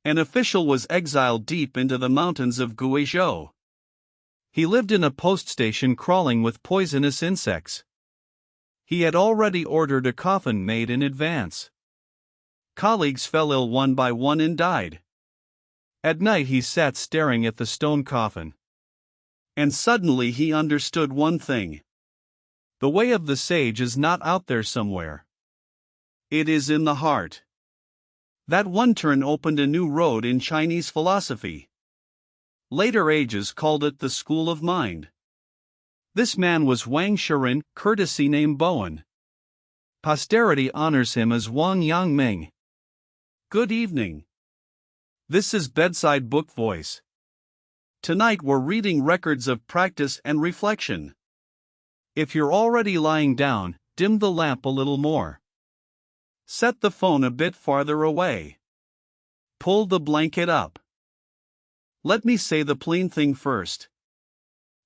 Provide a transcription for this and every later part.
An official was exiled deep into the mountains of Guizhou. He lived in a post station crawling with poisonous insects. He had already ordered a coffin made in advance. Colleagues fell ill one by one and died. At night he sat staring at the stone coffin. And suddenly he understood one thing. The way of the sage is not out there somewhere. It is in the heart. That one turn opened a new road in Chinese philosophy. Later ages called it the school of mind. This man was Wang Shouren, courtesy name Bowen. Posterity honors him as Wang Yangming. Good evening. This is Bedside Book Voice. Tonight we're reading Records of Practice and Reflection. If you're already lying down, dim the lamp a little more. Set the phone a bit farther away. Pull the blanket up. Let me say the plain thing first.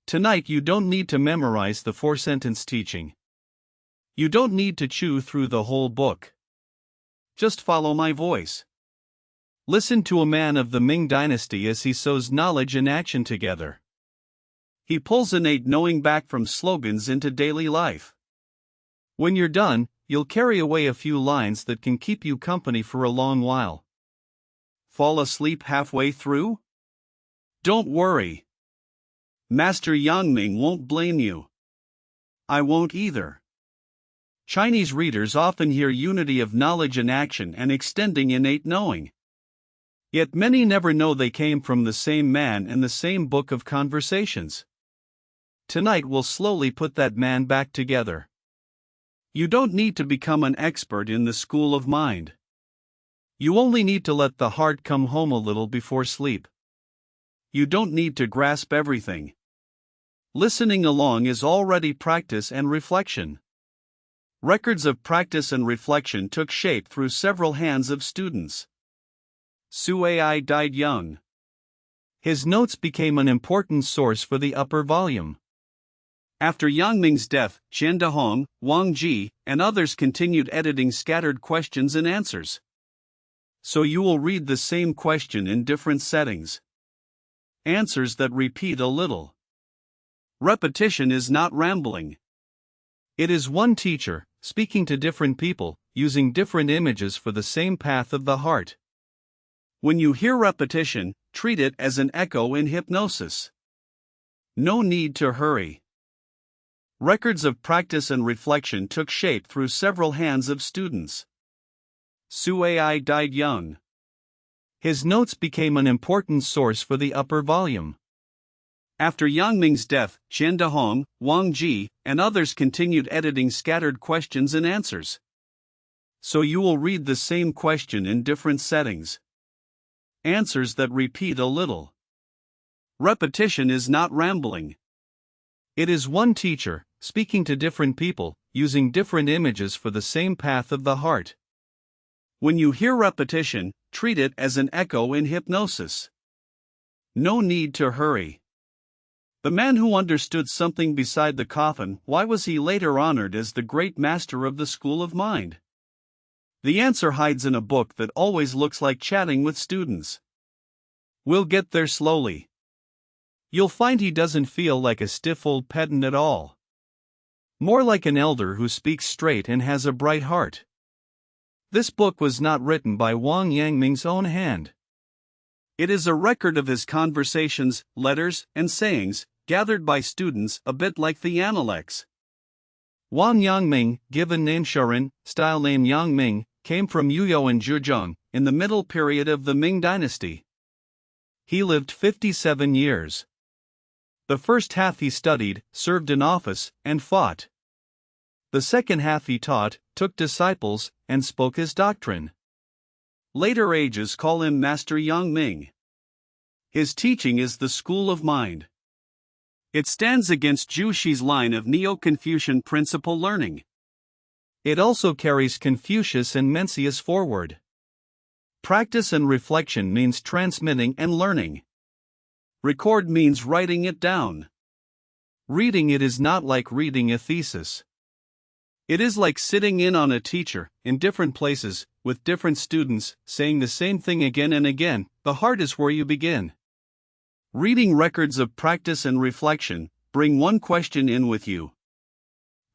Tonight you don't need to memorize the 4-sentence teaching. You don't need to chew through the whole book. Just follow my voice. Listen to a man of the Ming dynasty as he sews knowledge and action together. He pulls innate knowing back from slogans into daily life. When you're done, you'll carry away a few lines that can keep you company for a long while. Fall asleep halfway through? Don't worry. Master Yangming won't blame you. I won't either. Chinese readers often hear unity of knowledge and action and extending innate knowing. Yet many never know they came from the same man and the same book of conversations. Tonight we'll slowly put that man back together. You don't need to become an expert in the school of mind. You only need to let the heart come home a little before sleep. You don't need to grasp everything. Listening along is already practice and reflection. Records of practice and reflection took shape through several hands of students. Sui died young. His notes became an important source for the upper volume. After Yangming's death, Qian Dehong, Wang Ji, and others continued editing scattered questions and answers. So you will read the same question in different settings. Answers that repeat a little. Repetition is not rambling. It is one teacher, speaking to different people, using different images for the same path of the heart. When you hear repetition, treat it as an echo in hypnosis. No need to hurry. Records of practice and reflection took shape through several hands of students. Sui died young. His notes became an important source for the upper volume. After Yangming's death, Qian Dehong, Wang Ji, and others continued editing scattered questions and answers. So you will read the same question in different settings. Answers that repeat a little. Repetition is not rambling. It is one teacher, speaking to different people, using different images for the same path of the heart. When you hear repetition, treat it as an echo in hypnosis. No need to hurry. The man who understood something beside the coffin, why was he later honored as the great master of the school of mind? The answer hides in a book that always looks like chatting with students. We'll get there slowly. You'll find he doesn't feel like a stiff old pedant at all. More like an elder who speaks straight and has a bright heart. This book was not written by Wang Yangming's own hand. It is a record of his conversations, letters, and sayings, gathered by students a bit like the Analects. Wang Yangming, given name Shouren, style name Yangming, came from Yuyao in Zhejiang, in the middle period of the Ming dynasty. He lived 57 years. The first half he studied, served in office, and fought. The second half he taught, took disciples, and spoke his doctrine. Later ages call him Master Yangming. His teaching is the school of mind. It stands against Juxi's line of Neo-Confucian principle learning. It also carries Confucius and Mencius forward. Practice and reflection means transmitting and learning. Record means writing it down. Reading it is not like reading a thesis. It is like sitting in on a teacher, in different places, with different students, saying the same thing again and again, the heart is where you begin. Reading records of practice and reflection, bring one question in with you.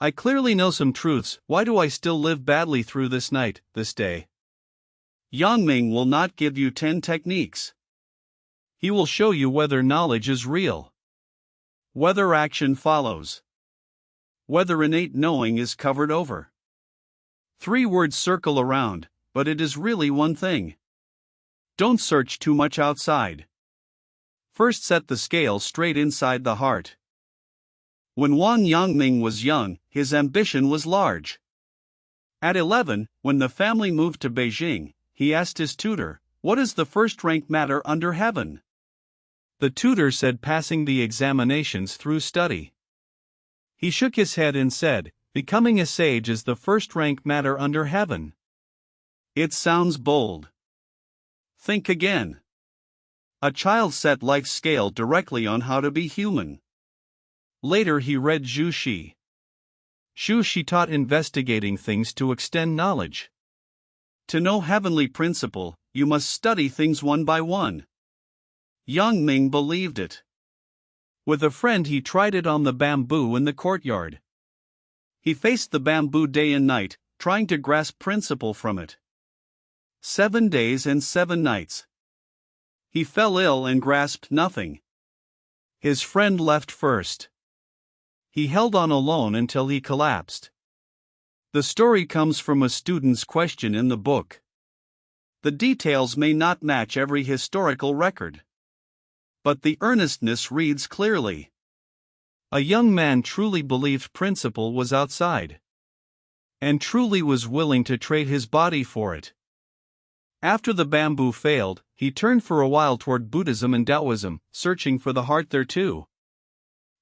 I clearly know some truths, why do I still live badly through this night, this day? Yangming will not give you 10 techniques. He will show you whether knowledge is real, whether action follows, whether innate knowing is covered over. 3 words circle around, but it is really one thing. Don't search too much outside. First set the scale straight inside the heart. When Wang Yangming was young, his ambition was large. At 11, when the family moved to Beijing, he asked his tutor, "What is the first-rank matter under heaven?" The tutor said passing the examinations through study. He shook his head and said, "Becoming a sage is the first-rank matter under heaven." It sounds bold. Think again. A child set life's scale directly on how to be human. Later he read Zhu Xi. Zhu Xi taught investigating things to extend knowledge. To know heavenly principle, you must study things one by one. Yangming believed it. With a friend he tried it on the bamboo in the courtyard. He faced the bamboo day and night, trying to grasp principle from it. 7 days and 7 nights. He fell ill and grasped nothing. His friend left first. He held on alone until he collapsed. The story comes from a student's question in the book. The details may not match every historical record, but the earnestness reads clearly. A young man truly believed principle was outside, and truly was willing to trade his body for it. After the bamboo failed, he turned for a while toward Buddhism and Taoism, searching for the heart there too.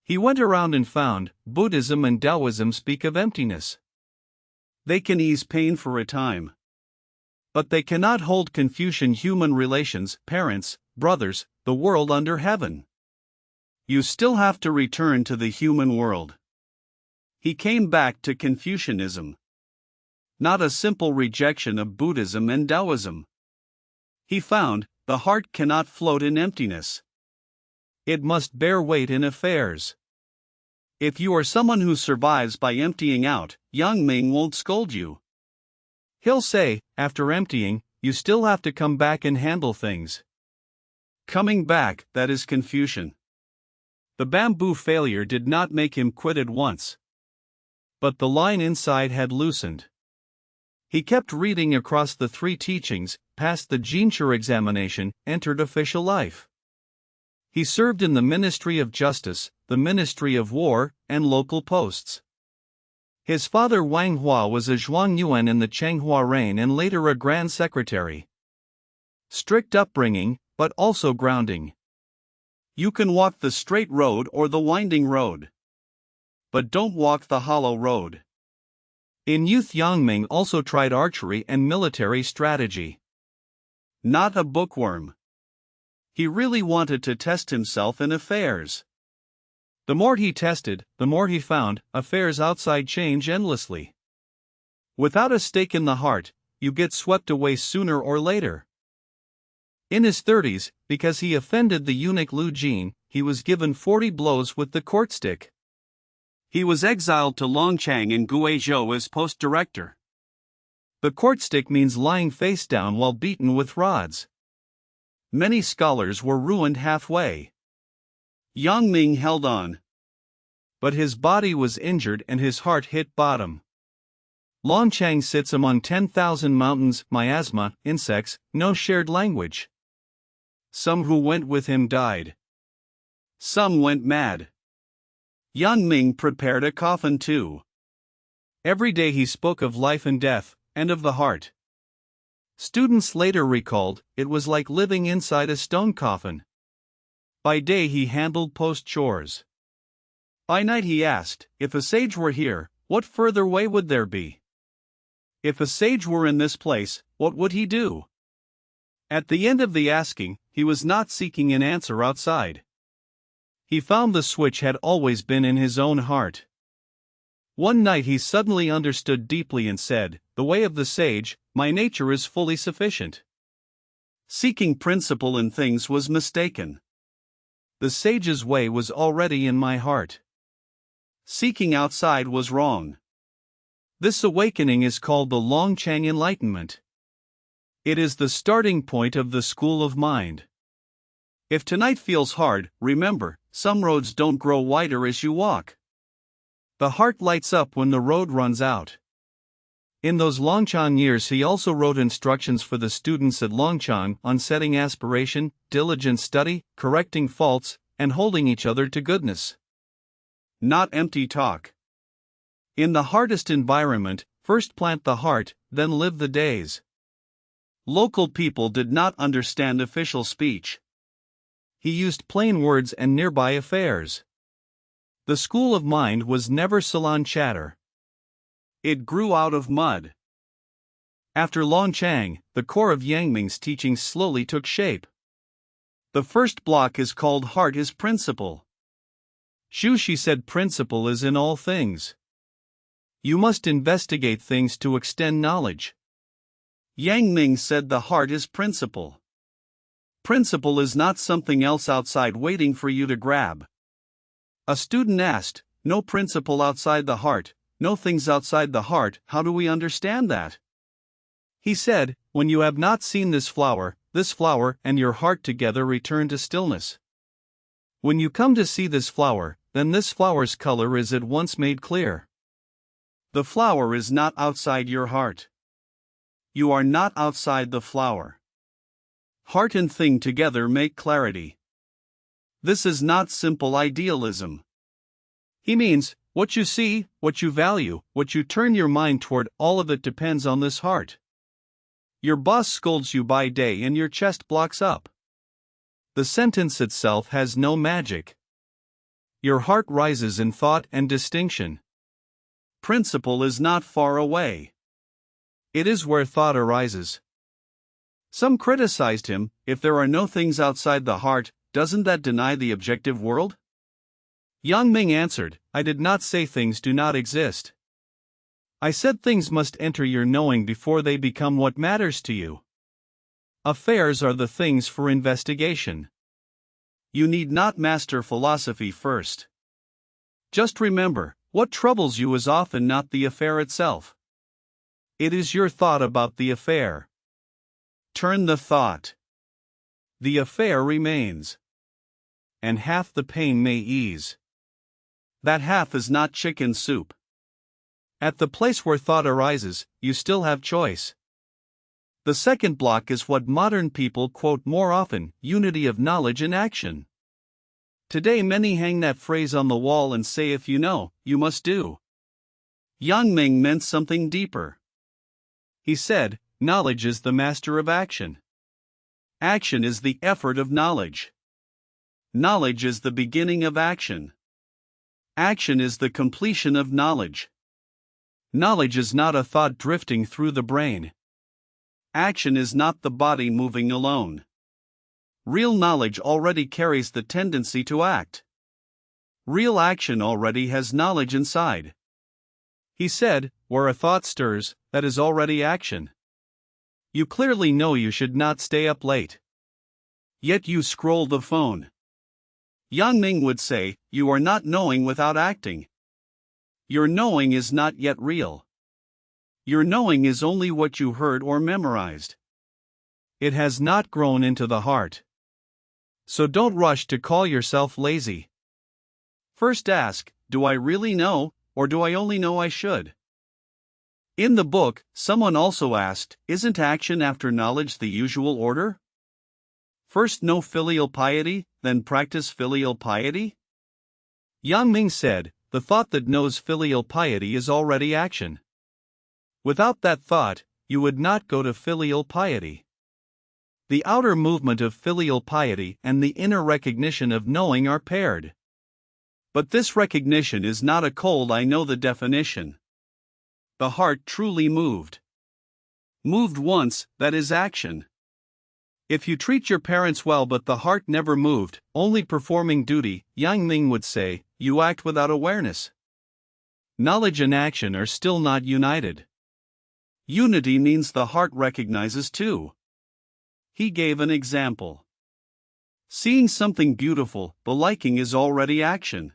He went around and found, Buddhism and Taoism speak of emptiness. They can ease pain for a time, but they cannot hold Confucian human relations, parents, brothers, the world under heaven. You still have to return to the human world. He came back to Confucianism, not a simple rejection of Buddhism and Taoism. He found, the heart cannot float in emptiness. It must bear weight in affairs. If you are someone who survives by emptying out, Yangming won't scold you. He'll say, after emptying, you still have to come back and handle things. Coming back, that is Confucian. The bamboo failure did not make him quit at once, but the line inside had loosened. He kept reading across the 3 teachings, passed the Jinshi examination, entered official life. He served in the Ministry of Justice, the Ministry of War, and local posts. His father Wang Hua was a Zhuangyuan in the Chenghua reign and later a Grand Secretary. Strict upbringing, but also grounding. You can walk the straight road or the winding road, but don't walk the hollow road. In youth Yangming also tried archery and military strategy. Not a bookworm. He really wanted to test himself in affairs. The more he tested, the more he found, affairs outside change endlessly. Without a stake in the heart, you get swept away sooner or later. In his 30s, because he offended the eunuch Lu Jin, he was given 40 blows with the court stick. He was exiled to Longchang in Guizhou as post-director. The court stick means lying face down while beaten with rods. Many scholars were ruined halfway. Yangming held on, but his body was injured and his heart hit bottom. Longchang sits among 10,000 mountains, miasma, insects, no shared language. Some who went with him died. Some went mad. Yangming prepared a coffin too. Every day he spoke of life and death, and of the heart. Students later recalled, it was like living inside a stone coffin. By day he handled post chores. By night he asked, if a sage were here, what further way would there be? If a sage were in this place, what would he do? At the end of the asking, he was not seeking an answer outside. He found the switch had always been in his own heart. One night he suddenly understood deeply and said, the way of the sage, my nature is fully sufficient. Seeking principle in things was mistaken. The sage's way was already in my heart. Seeking outside was wrong. This awakening is called the Longchang Enlightenment. It is the starting point of the school of mind. If tonight feels hard, remember, some roads don't grow wider as you walk. The heart lights up when the road runs out. In those Longchang years, he also wrote instructions for the students at Longchang on setting aspiration, diligent study, correcting faults, and holding each other to goodness. Not empty talk. In the hardest environment, first plant the heart, then live the days. Local people did not understand official speech. He used plain words and nearby affairs. The school of mind was never salon chatter. It grew out of mud. After Longchang, the core of Yangming's teachings slowly took shape. The first block is called Heart is Principle. Shi said principle is in all things. You must investigate things to extend knowledge. Yangming said the heart is principle. Principle is not something else outside waiting for you to grab. A student asked, no principle outside the heart, no things outside the heart, how do we understand that? He said, when you have not seen this flower and your heart together return to stillness. When you come to see this flower, then this flower's color is at once made clear. The flower is not outside your heart. You are not outside the flower. Heart and thing together make clarity. This is not simple idealism. He means, what you see, what you value, what you turn your mind toward, all of it depends on this heart. Your boss scolds you by day and your chest blocks up. The sentence itself has no magic. Your heart rises in thought and distinction. Principle is not far away. It is where thought arises. Some criticized him, if there are no things outside the heart, doesn't that deny the objective world? Yangming answered, I did not say things do not exist. I said things must enter your knowing before they become what matters to you. Affairs are the things for investigation. You need not master philosophy first. Just remember, what troubles you is often not the affair itself. It is your thought about the affair. Turn the thought. The affair remains. And half the pain may ease. That half is not chicken soup. At the place where thought arises, you still have choice. The second block is what modern people quote more often, unity of knowledge and action. Today many hang that phrase on the wall and say if you know, you must do. Yangming meant something deeper. He said, knowledge is the master of action. Action is the effort of knowledge. Knowledge is the beginning of action. Action is the completion of knowledge. Knowledge is not a thought drifting through the brain. Action is not the body moving alone. Real knowledge already carries the tendency to act. Real action already has knowledge inside. He said, where a thought stirs, that is already action. You clearly know you should not stay up late. Yet you scroll the phone. Yangming would say, you are not knowing without acting. Your knowing is not yet real. Your knowing is only what you heard or memorized. It has not grown into the heart. So don't rush to call yourself lazy. First ask, do I really know, or do I only know I should? In the book, someone also asked, isn't action after knowledge the usual order? First know filial piety, then practice filial piety? Yangming said, the thought that knows filial piety is already action. Without that thought, you would not go to filial piety. The outer movement of filial piety and the inner recognition of knowing are paired. But this recognition is not a cold I know the definition. The heart truly moved. Moved once, that is action. If you treat your parents well but the heart never moved, only performing duty, Yangming would say, you act without awareness. Knowledge and action are still not united. Unity means the heart recognizes too. He gave an example. Seeing something beautiful, the liking is already action.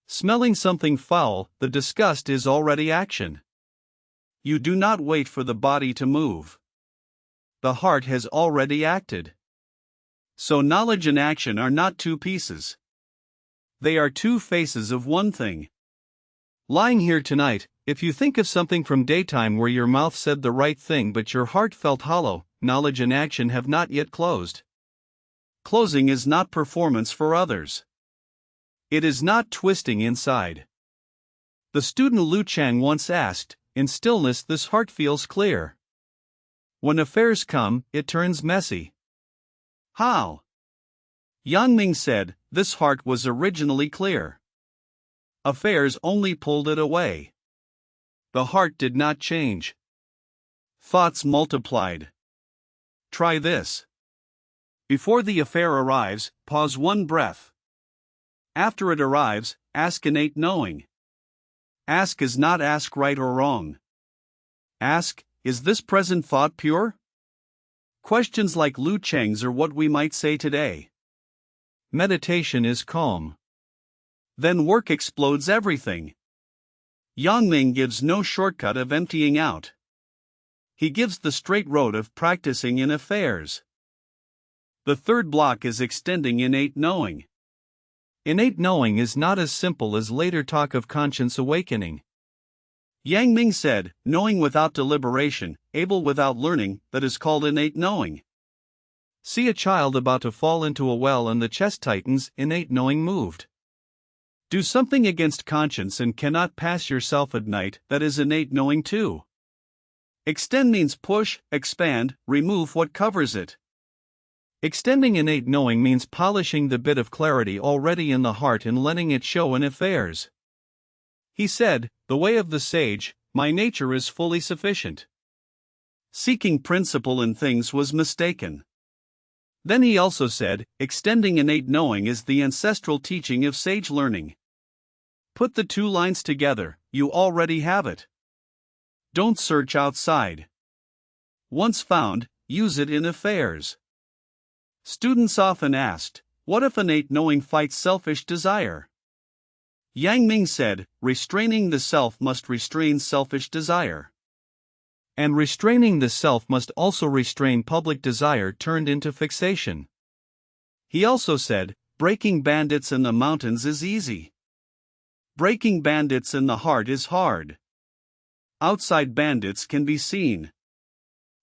Smelling something foul, the disgust is already action. You do not wait for the body to move. The heart has already acted. So knowledge and action are not two pieces. They are two faces of one thing. Lying here tonight, if you think of something from daytime where your mouth said the right thing but your heart felt hollow, knowledge and action have not yet closed. Closing is not performance for others. It is not twisting inside. The student Lu Chang once asked, "In stillness this heart feels clear. When affairs come, it turns messy. How?" Yangming said, "This heart was originally clear. Affairs only pulled it away. The heart did not change. Thoughts multiplied. Try this. Before the affair arrives, pause one breath. After it arrives, ask innate knowing. Ask is not ask right or wrong. Ask, is this present thought pure?" Questions like Lu Cheng's are what we might say today. Meditation is calm. Then work explodes everything. Yangming gives no shortcut of emptying out. He gives the straight road of practicing in affairs. The third block is extending innate knowing. Innate knowing is not as simple as later talk of conscience awakening. Yangming said, "Knowing without deliberation, able without learning, that is called innate knowing." See a child about to fall into a well and the chest tightens, innate knowing moved. Do something against conscience and cannot pass yourself at night, that is innate knowing too. Extend means push, expand, remove what covers it. Extending innate knowing means polishing the bit of clarity already in the heart and letting it show in affairs. He said, "The way of the sage, my nature is fully sufficient." Seeking principle in things was mistaken. Then he also said, extending innate knowing is the ancestral teaching of sage learning. Put the two lines together, you already have it. Don't search outside. Once found, use it in affairs. Students often asked, what if innate knowing fights selfish desire? Yangming said, restraining the self must restrain selfish desire. And restraining the self must also restrain public desire turned into fixation. He also said, breaking bandits in the mountains is easy. Breaking bandits in the heart is hard. Outside bandits can be seen.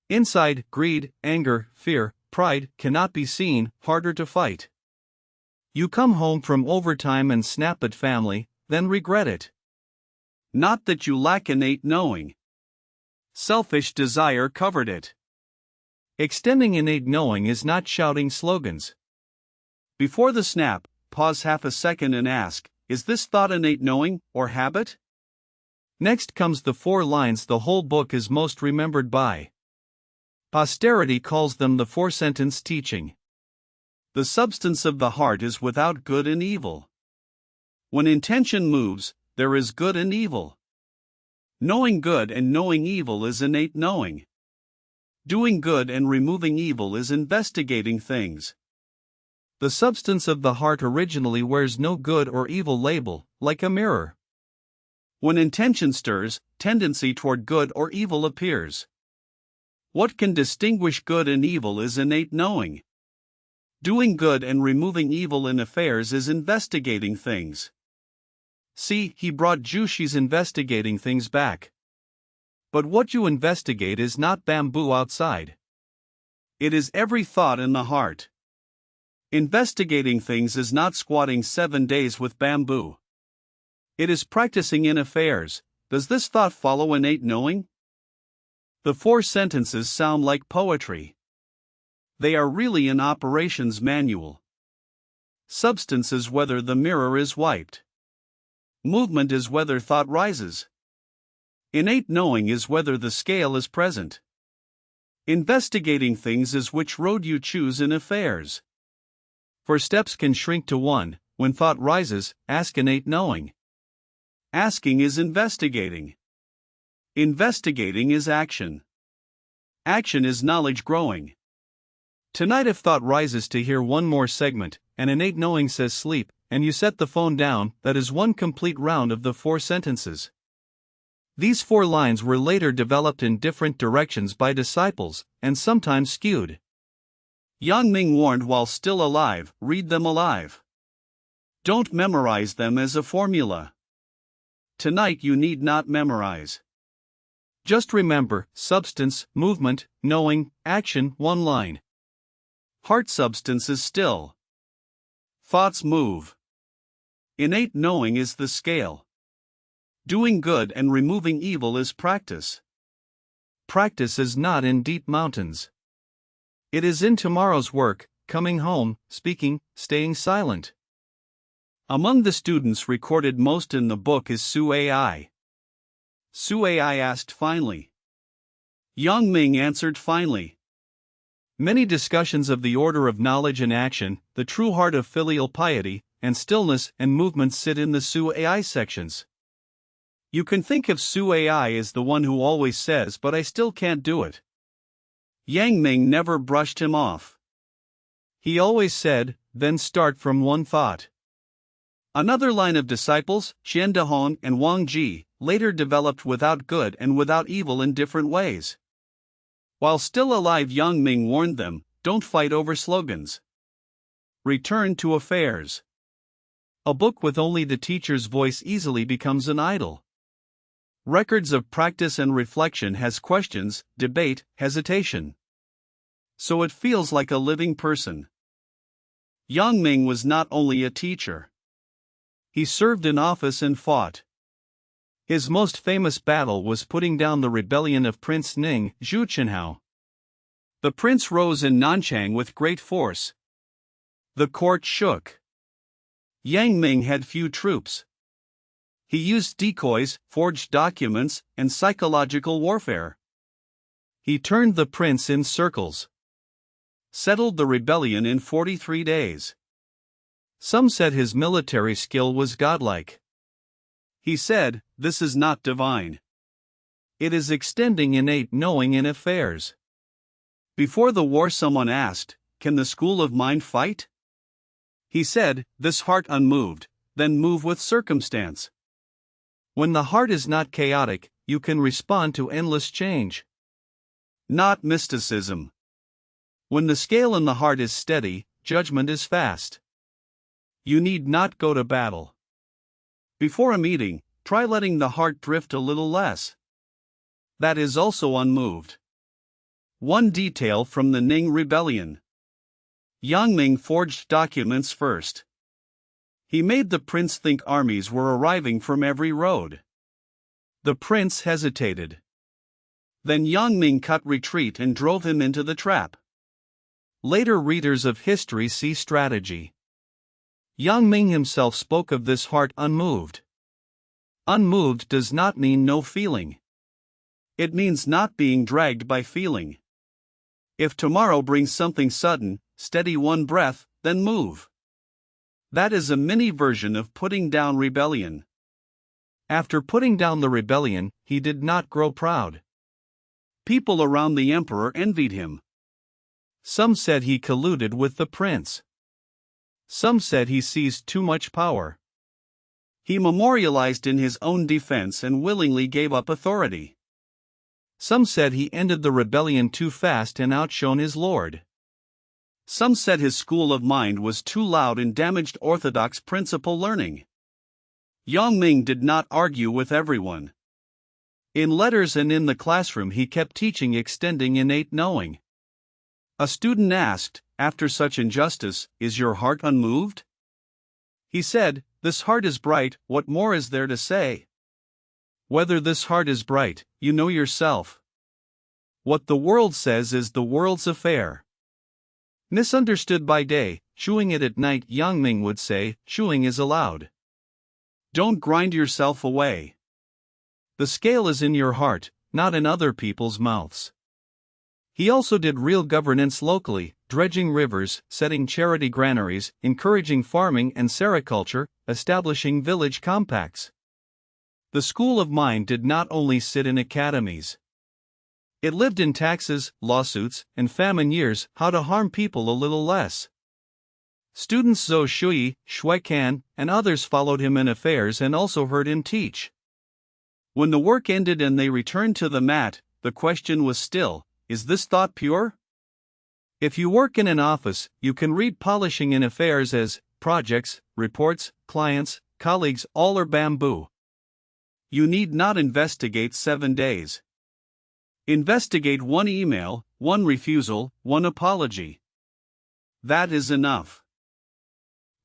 Inside, greed, anger, fear, pride cannot be seen, harder to fight. You come home from overtime and snap at family, then regret it. Not that you lack innate knowing. Selfish desire covered it. Extending innate knowing is not shouting slogans. Before the snap, pause half a second and ask, is this thought innate knowing, or habit? Next comes the 4 lines the whole book is most remembered by. Posterity calls them the 4-sentence teaching. The substance of the heart is without good and evil. When intention moves, there is good and evil. Knowing good and knowing evil is innate knowing. Doing good and removing evil is investigating things. The substance of the heart originally wears no good or evil label, like a mirror. When intention stirs, tendency toward good or evil appears. What can distinguish good and evil is innate knowing. Doing good and removing evil in affairs is investigating things. See, he brought Jushi's investigating things back. But what you investigate is not bamboo outside. It is every thought in the heart. Investigating things is not squatting 7 days with bamboo. It is practicing in affairs. Does this thought follow innate knowing? The 4 sentences sound like poetry. They are really an operations manual. Substance is whether the mirror is wiped. Movement is whether thought rises. Innate knowing is whether the scale is present. Investigating things is which road you choose in affairs. For steps can shrink to 1, when thought rises, ask innate knowing. Asking is investigating. Investigating is action. Action is knowledge growing. Tonight, if thought rises to hear one more segment, and innate knowing says sleep, and you set the phone down, that is one complete round of the 4 sentences. These 4 lines were later developed in different directions by disciples, and sometimes skewed. Yangming warned while still alive, read them alive. Don't memorize them as a formula. Tonight you need not memorize. Just remember, substance, movement, knowing, action, 1 line. Heart substance is still. Thoughts move. Innate knowing is the scale. Doing good and removing evil is practice. Practice is not in deep mountains. It is in tomorrow's work, coming home, speaking, staying silent. Among the students recorded most in the book is Su Ai. Su Ai asked finally. Yangming answered finally. Many discussions of the order of knowledge and action, the true heart of filial piety, and stillness and movement sit in the Su Ai sections. You can think of Su Ai as the one who always says, but I still can't do it. Yangming never brushed him off. He always said, then start from one thought. Another line of disciples, Qian Dehong and Wang Ji, later developed without good and without evil in different ways. While still alive, Yangming warned them, don't fight over slogans. Return to affairs. A book with only the teacher's voice easily becomes an idol. Records of practice and reflection has questions, debate, hesitation. So it feels like a living person. Yangming was not only a teacher. He served in office and fought. His most famous battle was putting down the rebellion of Prince Ning, Zhu Chenhao. The prince rose in Nanchang with great force. The court shook. Yangming had few troops. He used decoys, forged documents, and psychological warfare. He turned the prince in circles. Settled the rebellion in 43 days. Some said his military skill was godlike. He said, this is not divine. It is extending innate knowing in affairs. Before the war, someone asked, can the school of mind fight? He said, this heart unmoved, then move with circumstance. When the heart is not chaotic, you can respond to endless change. Not mysticism. When the scale in the heart is steady, judgment is fast. You need not go to battle. Before a meeting, try letting the heart drift a little less. That is also unmoved. One detail from the Ning Rebellion. Yangming forged documents first. He made the prince think armies were arriving from every road. The prince hesitated. Then Yangming cut retreat and drove him into the trap. Later readers of history see strategy. Yangming himself spoke of this heart unmoved. Unmoved does not mean no feeling. It means not being dragged by feeling. If tomorrow brings something sudden, steady one breath, then move. That is a mini version of putting down rebellion. After putting down the rebellion, he did not grow proud. People around the emperor envied him. Some said he colluded with the prince. Some said he seized too much power. He memorialized in his own defense and willingly gave up authority. Some said he ended the rebellion too fast and outshone his lord. Some said his school of mind was too loud and damaged orthodox principle learning. Yangming did not argue with everyone. In letters and in the classroom he kept teaching extending innate knowing. A student asked, after such injustice, is your heart unmoved? He said, this heart is bright, what more is there to say? Whether this heart is bright, you know yourself. What the world says is the world's affair. Misunderstood by day, chewing it at night, Yangming would say, chewing is allowed. Don't grind yourself away. The scale is in your heart, not in other people's mouths. He also did real governance locally, dredging rivers, setting charity granaries, encouraging farming and sericulture, establishing village compacts. The school of mind did not only sit in academies. It lived in taxes, lawsuits, and famine years, how to harm people a little less. Students Zhou Shui, Shui Kan, and others followed him in affairs and also heard him teach. When the work ended and they returned to the mat, the question was still, is this thought pure? If you work in an office, you can read polishing in affairs as projects, reports, clients, colleagues, all are bamboo. You need not investigate 7 days. Investigate one email, one refusal, one apology. That is enough.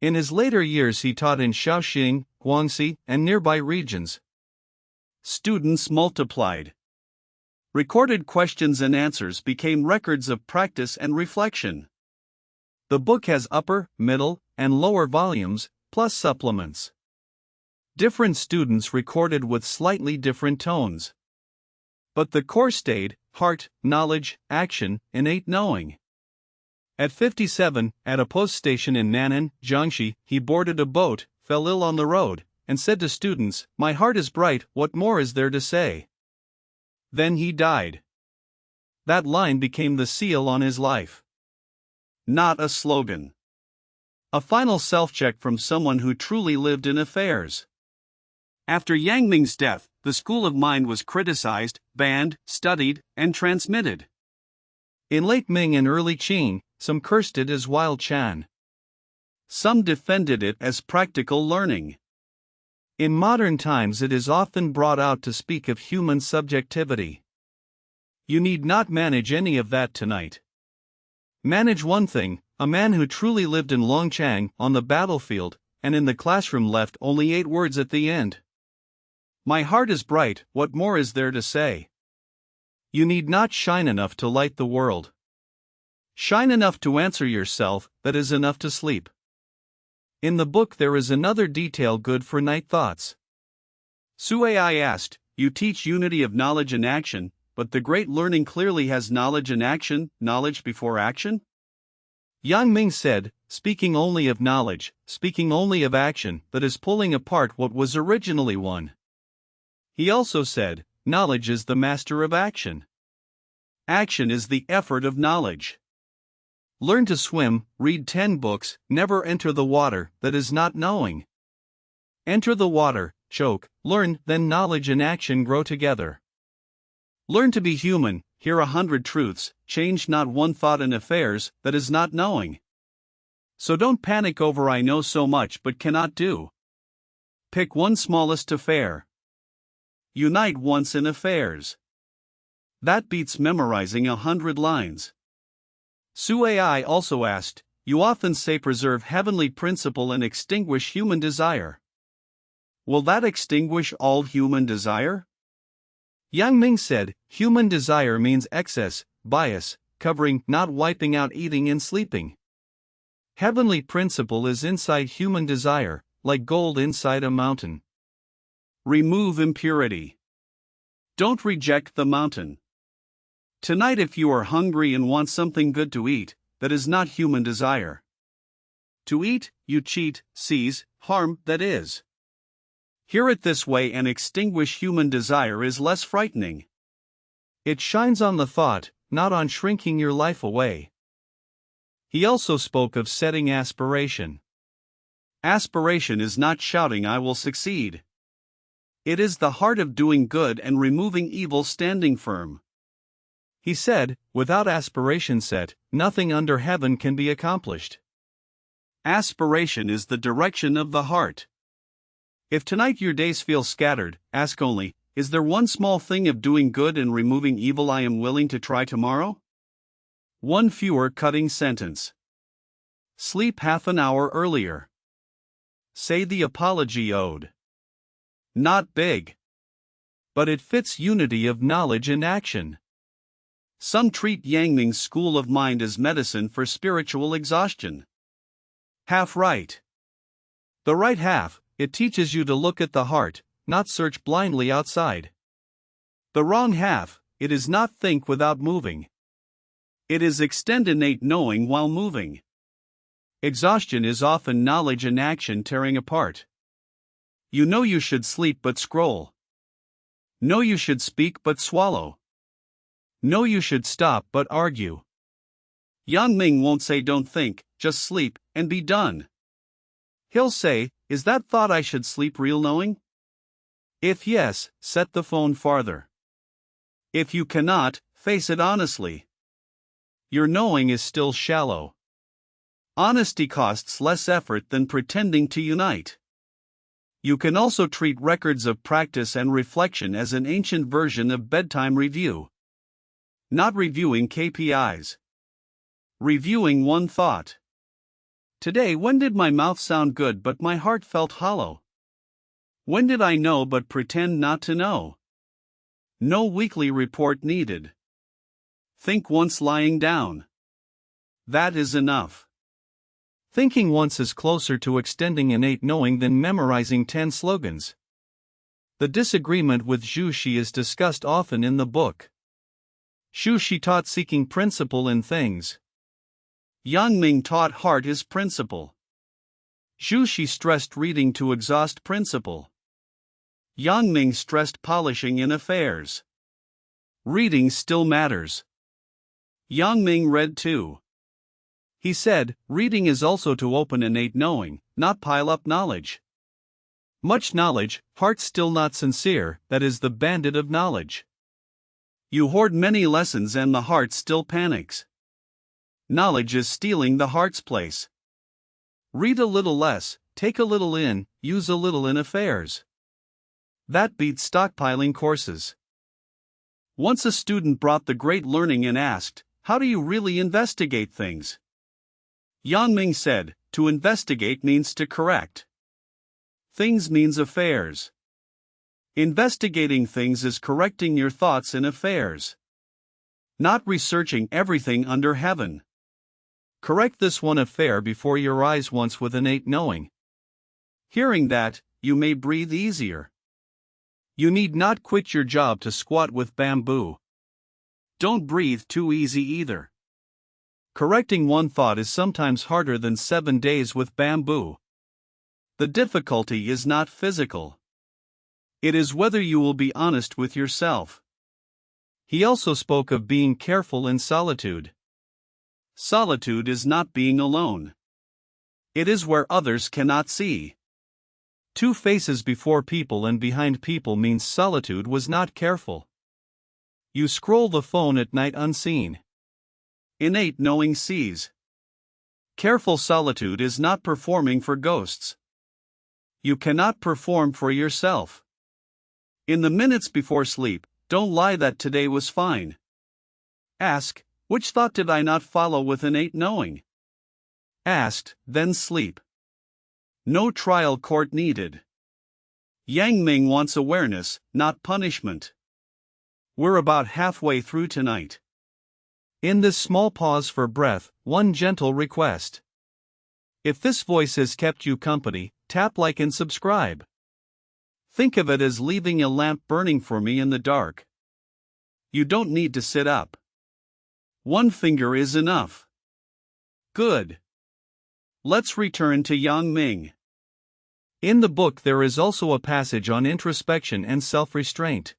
In his later years he taught in Shaoxing, Guangxi, and nearby regions. Students multiplied. Recorded questions and answers became records of practice and reflection. The book has upper, middle, and lower volumes, plus supplements. Different students recorded with slightly different tones. But the core stayed: heart, knowledge, action, innate knowing. At 57, at a post station in Nan'an, Jiangxi, he boarded a boat, fell ill on the road, and said to students, "My heart is bright, what more is there to say?" Then he died. That line became the seal on his life. Not a slogan. A final self-check from someone who truly lived in affairs. After Yangming's death, the school of mind was criticized, banned, studied, and transmitted. In late Ming and early Qing, some cursed it as wild Chan. Some defended it as practical learning. In modern times it is often brought out to speak of human subjectivity. You need not manage any of that tonight. Manage one thing: a man who truly lived in Longchang, on the battlefield, and in the classroom left only 8 words at the end. My heart is bright, what more is there to say? You need not shine enough to light the world. Shine enough to answer yourself, that is enough to sleep. In the book there is another detail good for night thoughts. Sui asked, "You teach unity of knowledge and action, but the great learning clearly has knowledge and action, knowledge before action?" Yangming said, "Speaking only of knowledge, speaking only of action, that is pulling apart what was originally one." He also said, "Knowledge is the master of action. Action is the effort of knowledge. Learn to swim, read 10 books, never enter the water, that is not knowing. Enter the water, choke, learn, then knowledge and action grow together. Learn to be human, hear 100 truths, change not one thought in affairs, that is not knowing. So don't panic over I know so much but cannot do. Pick one smallest affair. Unite once in affairs. That beats memorizing 100 lines. Sui also asked, "You often say preserve heavenly principle and extinguish human desire. Will that extinguish all human desire?" Yangming said, "Human desire means excess, bias, covering, not wiping out eating and sleeping. Heavenly principle is inside human desire, like gold inside a mountain. Remove impurity. Don't reject the mountain. Tonight if you are hungry and want something good to eat, that is not human desire. To eat, you cheat, seize, harm, that is. Hear it this way and extinguish human desire is less frightening. It shines on the thought, not on shrinking your life away." He also spoke of setting aspiration. Aspiration is not shouting I will succeed. It is the heart of doing good and removing evil standing firm. He said, without aspiration set, nothing under heaven can be accomplished. Aspiration is the direction of the heart. If tonight your days feel scattered, ask only, is there one small thing of doing good and removing evil I am willing to try tomorrow? One fewer cutting sentence. Sleep half an hour earlier. Say the apology ode. Not big. But it fits unity of knowledge and action. Some treat Yangming's school of mind as medicine for spiritual exhaustion. Half right. The right half, it teaches you to look at the heart, not search blindly outside. The wrong half, it is not think without moving. It is extend innate knowing while moving. Exhaustion is often knowledge and action tearing apart. You know you should sleep but scroll. Know you should speak but swallow. No, you should stop but argue. Yangming won't say don't think, just sleep, and be done. He'll say, is that thought I should sleep real knowing? If yes, set the phone farther. If you cannot, face it honestly. Your knowing is still shallow. Honesty costs less effort than pretending to unite. You can also treat records of practice and reflection as an ancient version of bedtime review. Not reviewing KPIs. Reviewing one thought. Today, when did my mouth sound good but my heart felt hollow? When did I know but pretend not to know? No weekly report needed. Think once lying down. That is enough. Thinking once is closer to extending innate knowing than memorizing 10 slogans. The disagreement with Zhu Xi is discussed often in the book. Zhu Xi taught seeking principle in things. Yangming taught heart is principle. Zhu Xi stressed reading to exhaust principle. Yangming stressed polishing in affairs. Reading still matters. Yangming read too. He said, reading is also to open innate knowing, not pile up knowledge. Much knowledge, heart still not sincere, that is the bandit of knowledge. You hoard many lessons and the heart still panics. Knowledge is stealing the heart's place. Read a little less, take a little in, use a little in affairs. That beats stockpiling courses. Once a student brought the great learning and asked, how do you really investigate things? Yangming said, to investigate means to correct. Things means affairs. Investigating things is correcting your thoughts in affairs. Not researching everything under heaven. Correct this one affair before your eyes once with innate knowing. Hearing that, you may breathe easier. You need not quit your job to squat with bamboo. Don't breathe too easy either. Correcting one thought is sometimes harder than 7 days with bamboo. The difficulty is not physical. It is whether you will be honest with yourself. He also spoke of being careful in solitude. Solitude is not being alone. It is where others cannot see. 2 faces before people and behind people means solitude was not careful. You scroll the phone at night unseen. Innate knowing sees. Careful solitude is not performing for ghosts. You cannot perform for yourself. In the minutes before sleep, don't lie that today was fine. Ask, which thought did I not follow with innate knowing? Asked, then sleep. No trial court needed. Yangming wants awareness, not punishment. We're about halfway through tonight. In this small pause for breath, one gentle request. If this voice has kept you company, tap like and subscribe. Think of it as leaving a lamp burning for me in the dark. You don't need to sit up. 1 finger is enough. Good. Let's return to Yangming. In the book there is also a passage on introspection and self-restraint.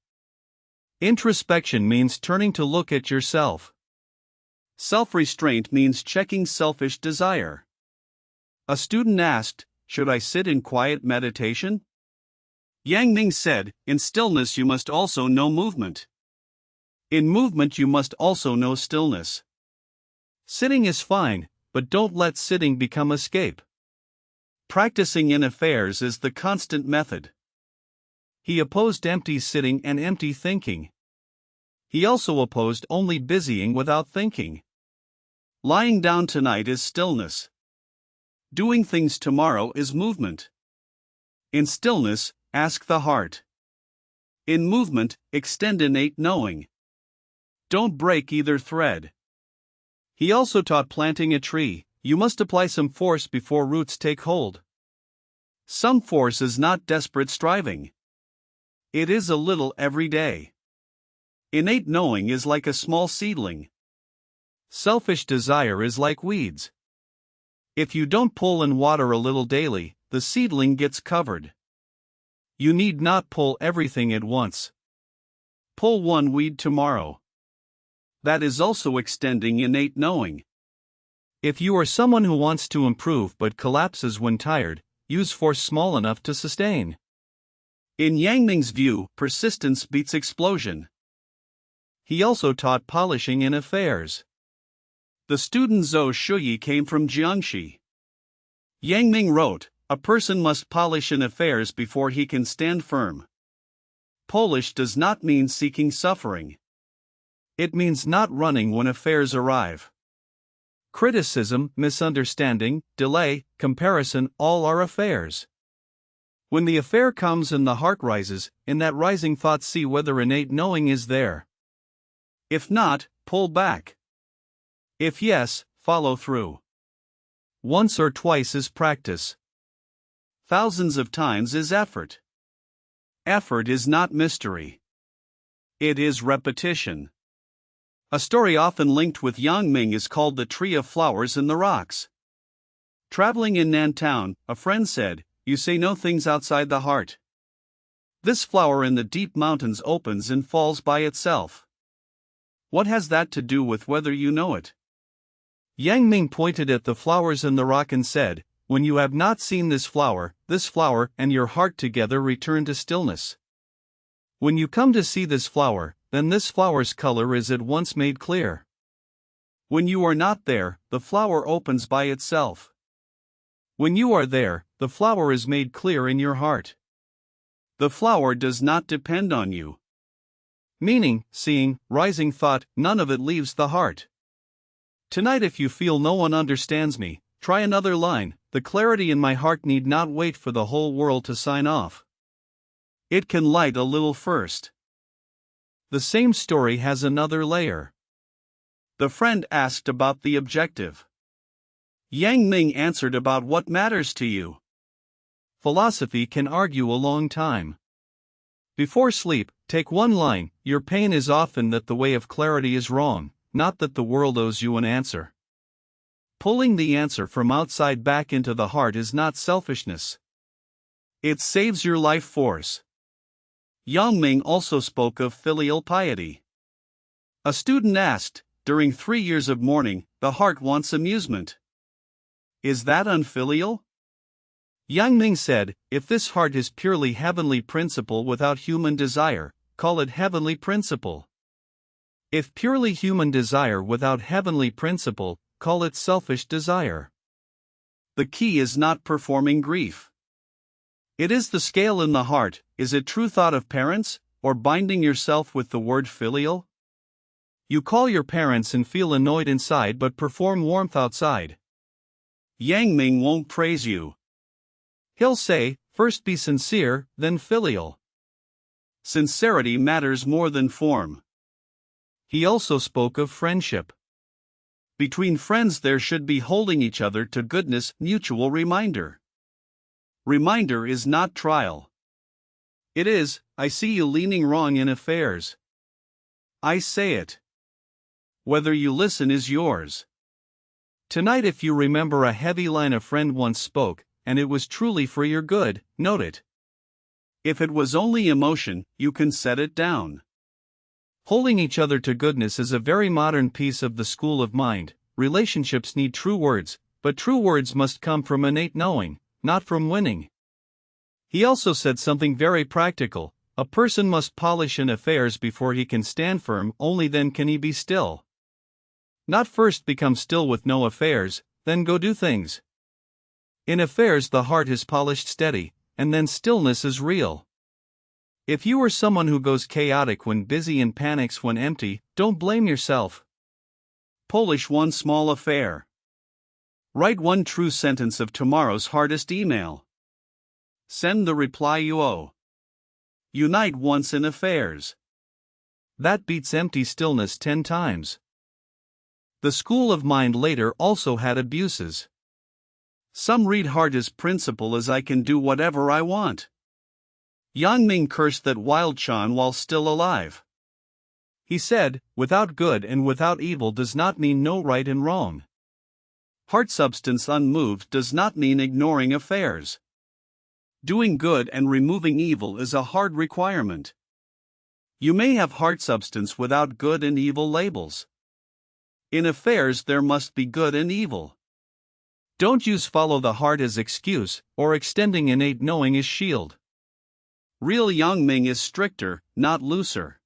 Introspection means turning to look at yourself. Self-restraint means checking selfish desire. A student asked, should I sit in quiet meditation? Yangming said, in stillness you must also know movement. In movement you must also know stillness. Sitting is fine, but don't let sitting become escape. Practicing in affairs is the constant method. He opposed empty sitting and empty thinking. He also opposed only busying without thinking. Lying down tonight is stillness. Doing things tomorrow is movement. In stillness, ask the heart. In movement, extend innate knowing. Don't break either thread. He also taught planting a tree, you must apply some force before roots take hold. Some force is not desperate striving. It is a little every day. Innate knowing is like a small seedling. Selfish desire is like weeds. If you don't pull and water a little daily, the seedling gets covered. You need not pull everything at once. Pull one weed tomorrow. That is also extending innate knowing. If you are someone who wants to improve but collapses when tired, use force small enough to sustain. In Yangming's view, persistence beats explosion. He also taught polishing in affairs. The student Zhou Shuyi came from Jiangxi. Yangming wrote, "A person must polish in affairs before he can stand firm." Polish does not mean seeking suffering. It means not running when affairs arrive. Criticism, misunderstanding, delay, comparison, all are affairs. When the affair comes and the heart rises, in that rising thought see whether innate knowing is there. If not, pull back. If yes, follow through. Once or twice is practice. Thousands of times is effort. Effort is not mystery. It is repetition. A story often linked with Yangming is called The Tree of Flowers in the Rocks. Traveling in Nantown, a friend said, "You say no things outside the heart. This flower in the deep mountains opens and falls by itself. What has that to do with whether you know it?" Yangming pointed at the flowers in the rock and said, "When you have not seen this flower and your heart together return to stillness. When you come to see this flower, then this flower's color is at once made clear. When you are not there, the flower opens by itself. When you are there, the flower is made clear in your heart. The flower does not depend on you." Meaning, seeing, rising thought, none of it leaves the heart. Tonight, if you feel no one understands me, try another line. The clarity in my heart need not wait for the whole world to sign off. It can light a little first. The same story has another layer. The friend asked about the objective. Yangming answered about what matters to you. Philosophy can argue a long time. Before sleep, take one line. Your pain is often that the way of clarity is wrong, not that the world owes you an answer. Pulling the answer from outside back into the heart is not selfishness. It saves your life force. Yangming also spoke of filial piety. A student asked, "During 3 years of mourning, the heart wants amusement. Is that unfilial?" Yangming said, "If this heart is purely heavenly principle without human desire, call it heavenly principle. If purely human desire without heavenly principle, call it selfish desire." The key is not performing grief. It is the scale in the heart. Is it true thought of parents, or binding yourself with the word filial? You call your parents and feel annoyed inside but perform warmth outside. Yangming won't praise you. He'll say, first be sincere, then filial. Sincerity matters more than form. He also spoke of friendship. Between friends there should be holding each other to goodness, mutual reminder. Reminder is not trial. It is, "I see you leaning wrong in affairs. I say it. Whether you listen is yours." Tonight, if you remember a heavy line a friend once spoke, and it was truly for your good, note it. If it was only emotion, you can set it down. Holding each other to goodness is a very modern piece of the school of mind. Relationships need true words, but true words must come from innate knowing, not from winning. He also said something very practical. A person must polish in affairs before he can stand firm, only then can he be still. Not first become still with no affairs, then go do things. In affairs the heart is polished steady, and then stillness is real. If you are someone who goes chaotic when busy and panics when empty, don't blame yourself. Polish one small affair. Write one true sentence of tomorrow's hardest email. Send the reply you owe. Unite once in affairs. That beats empty stillness 10 times. The school of mind later also had abuses. Some read heart as principle as I can do whatever I want. Yangming cursed that wild Chan while still alive. He said, without good and without evil does not mean no right and wrong. Heart substance unmoved does not mean ignoring affairs. Doing good and removing evil is a hard requirement. You may have heart substance without good and evil labels. In affairs there must be good and evil. Don't use follow the heart as excuse, or extending innate knowing as shield. Real Yangming is stricter, not looser.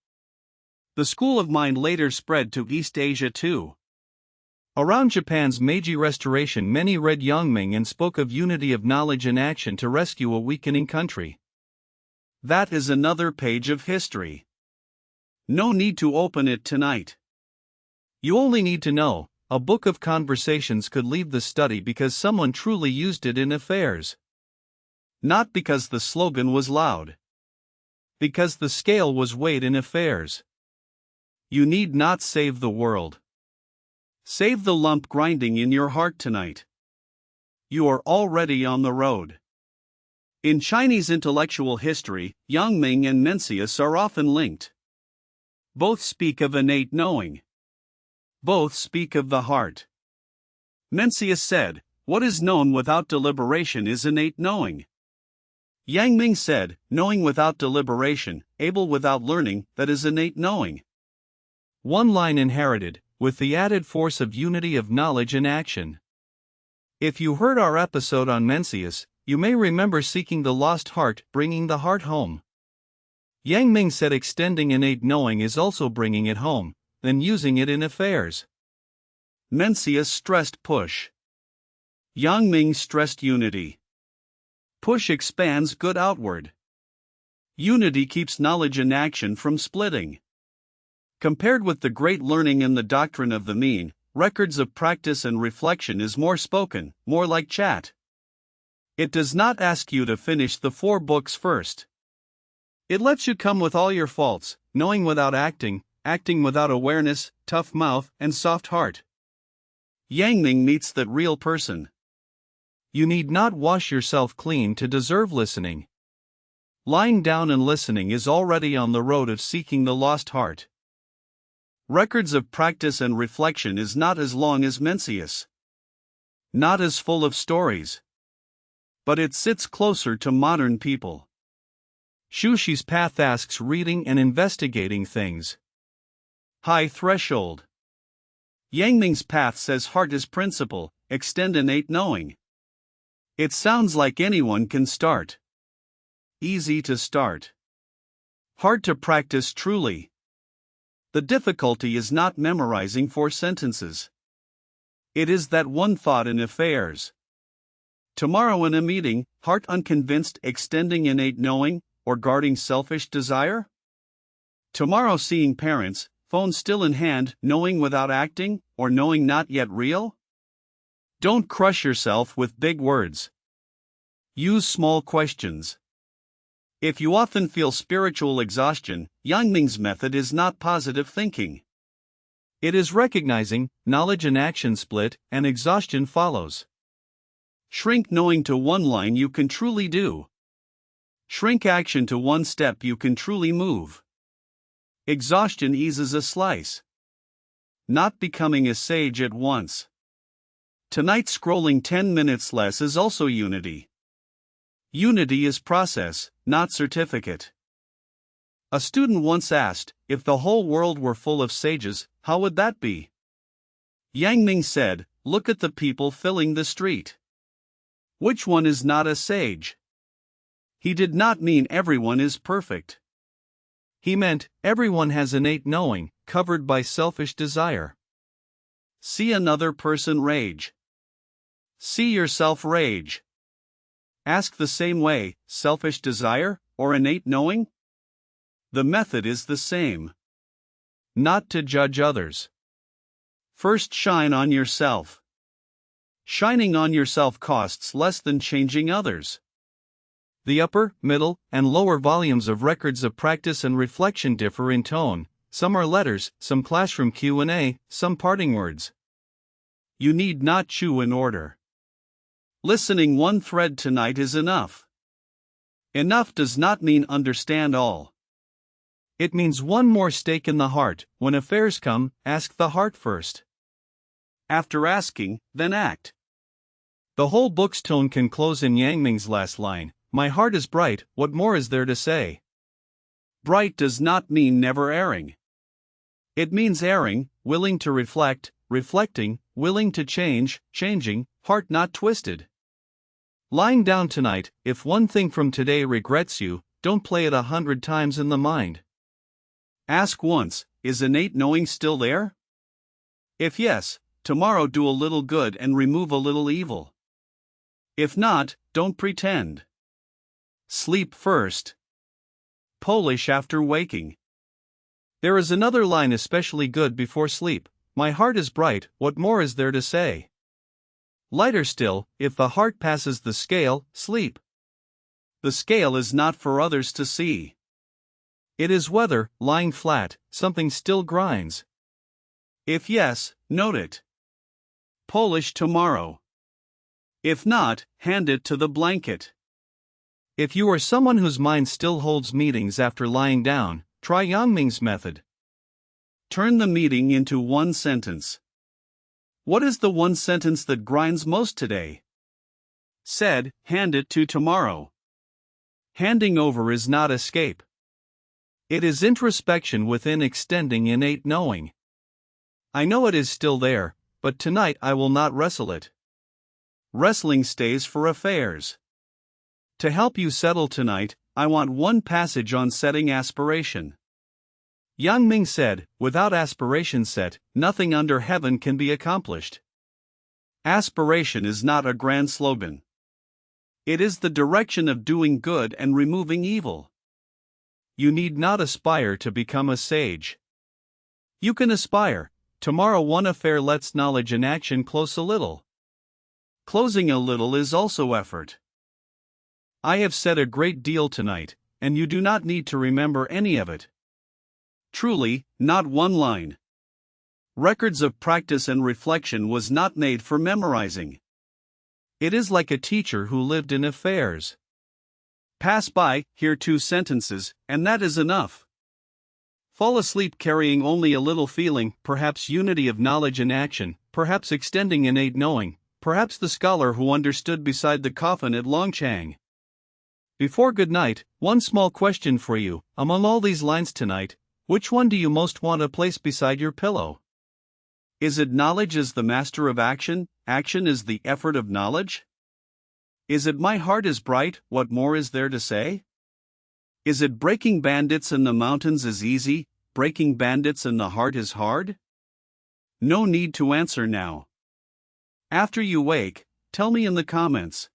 The school of mind later spread to East Asia too. Around Japan's Meiji Restoration, many read Yangming and spoke of unity of knowledge and action to rescue a weakening country. That is another page of history. No need to open it tonight. You only need to know, a book of conversations could leave the study because someone truly used it in affairs. Not because the slogan was loud. Because the scale was weighed in affairs. You need not save the world. Save the lump grinding in your heart tonight. You are already on the road. In Chinese intellectual history, Yangming and Mencius are often linked. Both speak of innate knowing. Both speak of the heart. Mencius said, "What is known without deliberation is innate knowing." Yangming said, "Knowing without deliberation, able without learning, that is innate knowing." One line inherited, with the added force of unity of knowledge and action. If you heard our episode on Mencius, you may remember seeking the lost heart, bringing the heart home. Yangming said extending innate knowing is also bringing it home, then using it in affairs. Mencius stressed push. Yangming stressed unity. Push expands good outward. Unity keeps knowledge and action from splitting. Compared with the great learning and the doctrine of the mean, records of practice and reflection is more spoken, more like chat. It does not ask you to finish the 4 books first. It lets you come with all your faults, knowing without acting, acting without awareness, tough mouth, and soft heart. Yangming meets that real person. You need not wash yourself clean to deserve listening. Lying down and listening is already on the road of seeking the lost heart. Records of practice and reflection is not as long as Mencius. Not as full of stories. But it sits closer to modern people. Shuxi's path asks reading and investigating things. High threshold. Yangming's path says heart is principle, extend innate knowing. It sounds like anyone can start. Easy to start. Hard to practice truly. The difficulty is not memorizing 4 sentences. It is that one thought in affairs. Tomorrow in a meeting, heart unconvinced, extending innate knowing, or guarding selfish desire? Tomorrow seeing parents, phone still in hand, knowing without acting, or knowing not yet real? Don't crush yourself with big words. Use small questions. If you often feel spiritual exhaustion, Yangming's method is not positive thinking. It is recognizing, knowledge and action split, and exhaustion follows. Shrink knowing to 1 line you can truly do. Shrink action to 1 step you can truly move. Exhaustion eases a slice. Not becoming a sage at once. Tonight scrolling 10 minutes less is also unity. Unity is process, not certificate. A student once asked, if the whole world were full of sages, how would that be? Yangming said, look at the people filling the street. Which one is not a sage? He did not mean everyone is perfect. He meant, everyone has innate knowing, covered by selfish desire. See another person rage. See yourself rage. Ask the same way, selfish desire, or innate knowing? The method is the same. Not to judge others. First shine on yourself. Shining on yourself costs less than changing others. The upper, middle, and lower volumes of records of practice and reflection differ in tone. Some are letters, some classroom Q&A, some parting words. You need not chew in order. Listening 1 thread tonight is enough. Enough does not mean understand all. It means 1 more stake in the heart. When affairs come, ask the heart first. After asking, then act. The whole book's tone can close in Yangming's last line, my heart is bright, what more is there to say? Bright does not mean never erring. It means erring, willing to reflect, reflecting, willing to change, changing, heart not twisted. Lying down tonight, if one thing from today regrets you, don't play it 100 times in the mind. Ask once, is innate knowing still there? If yes, tomorrow do a little good and remove a little evil. If not, don't pretend. Sleep first. Polish after waking. There is another line especially good before sleep. My heart is bright, what more is there to say? Lighter still, if the heart passes the scale, sleep. The scale is not for others to see. It is whether, lying flat, something still grinds. If yes, note it. Polish tomorrow. If not, hand it to the blanket. If you are someone whose mind still holds meetings after lying down, try Yangming's method. Turn the meeting into one sentence. What is the one sentence that grinds most today? Said, hand it to tomorrow. Handing over is not escape. It is introspection within extending innate knowing. I know it is still there, but tonight I will not wrestle it. Wrestling stays for affairs. To help you settle tonight, I want one passage on setting aspiration. Yangming said, without aspiration set, nothing under heaven can be accomplished. Aspiration is not a grand slogan. It is the direction of doing good and removing evil. You need not aspire to become a sage. You can aspire. Tomorrow one affair lets knowledge and action close a little. Closing a little is also effort. I have said a great deal tonight, and you do not need to remember any of it. Truly, not one line. Records of practice and reflection was not made for memorizing. It is like a teacher who lived in affairs. Pass by, hear 2 sentences, and that is enough. Fall asleep carrying only a little feeling, perhaps unity of knowledge and action, perhaps extending innate knowing, perhaps the scholar who understood beside the coffin at Longchang. Before good night, one small question for you. Among all these lines tonight, which one do you most want to place beside your pillow? Is it knowledge is the master of action, action is the effort of knowledge? Is it my heart is bright, what more is there to say? Is it breaking bandits in the mountains is easy, breaking bandits in the heart is hard? No need to answer now. After you wake, tell me in the comments.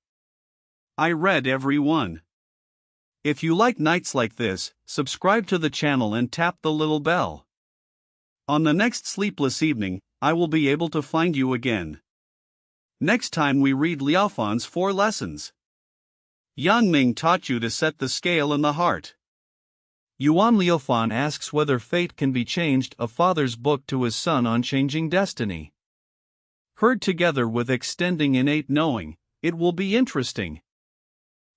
I read every one. If you like nights like this, subscribe to the channel and tap the little bell. On the next sleepless evening, I will be able to find you again. Next time we read Liaofan's 4 lessons. Yangming taught you to set the scale in the heart. Yuan Liaofan asks whether fate can be changed, a father's book to his son on changing destiny. Heard together with extending innate knowing, it will be interesting.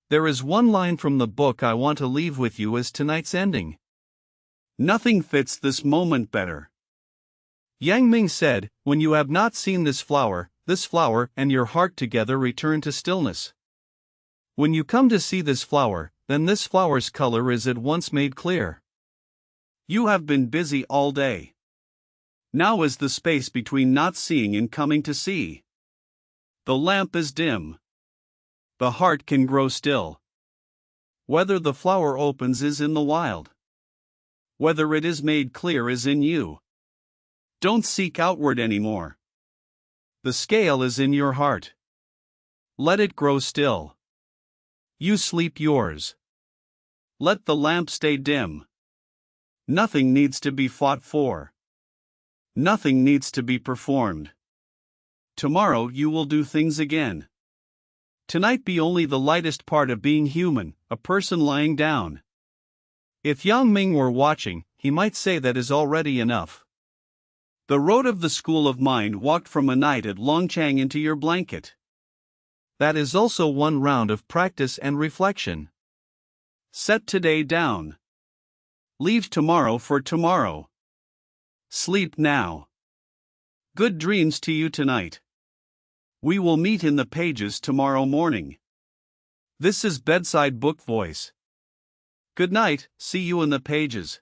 There is one line from the book I want to leave with you as tonight's ending. Nothing fits this moment better. Yangming said, when you have not seen this flower and your heart together return to stillness. When you come to see this flower, then this flower's color is at once made clear. You have been busy all day. Now is the space between not seeing and coming to see. The lamp is dim. The heart can grow still. Whether the flower opens is in the wild. Whether it is made clear is in you. Don't seek outward anymore. The scale is in your heart. Let it grow still. You sleep yours. Let the lamp stay dim. Nothing needs to be fought for. Nothing needs to be performed. Tomorrow you will do things again. Tonight be only the lightest part of being human, a person lying down. If Yangming were watching, he might say that is already enough. The road of the school of mind walked from a night at Longchang into your blanket. That is also one round of practice and reflection. Set today down. Leave tomorrow for tomorrow. Sleep now. Good dreams to you tonight. We will meet in the pages tomorrow morning. This is Bedside Book Voice. Good night, see you in the pages.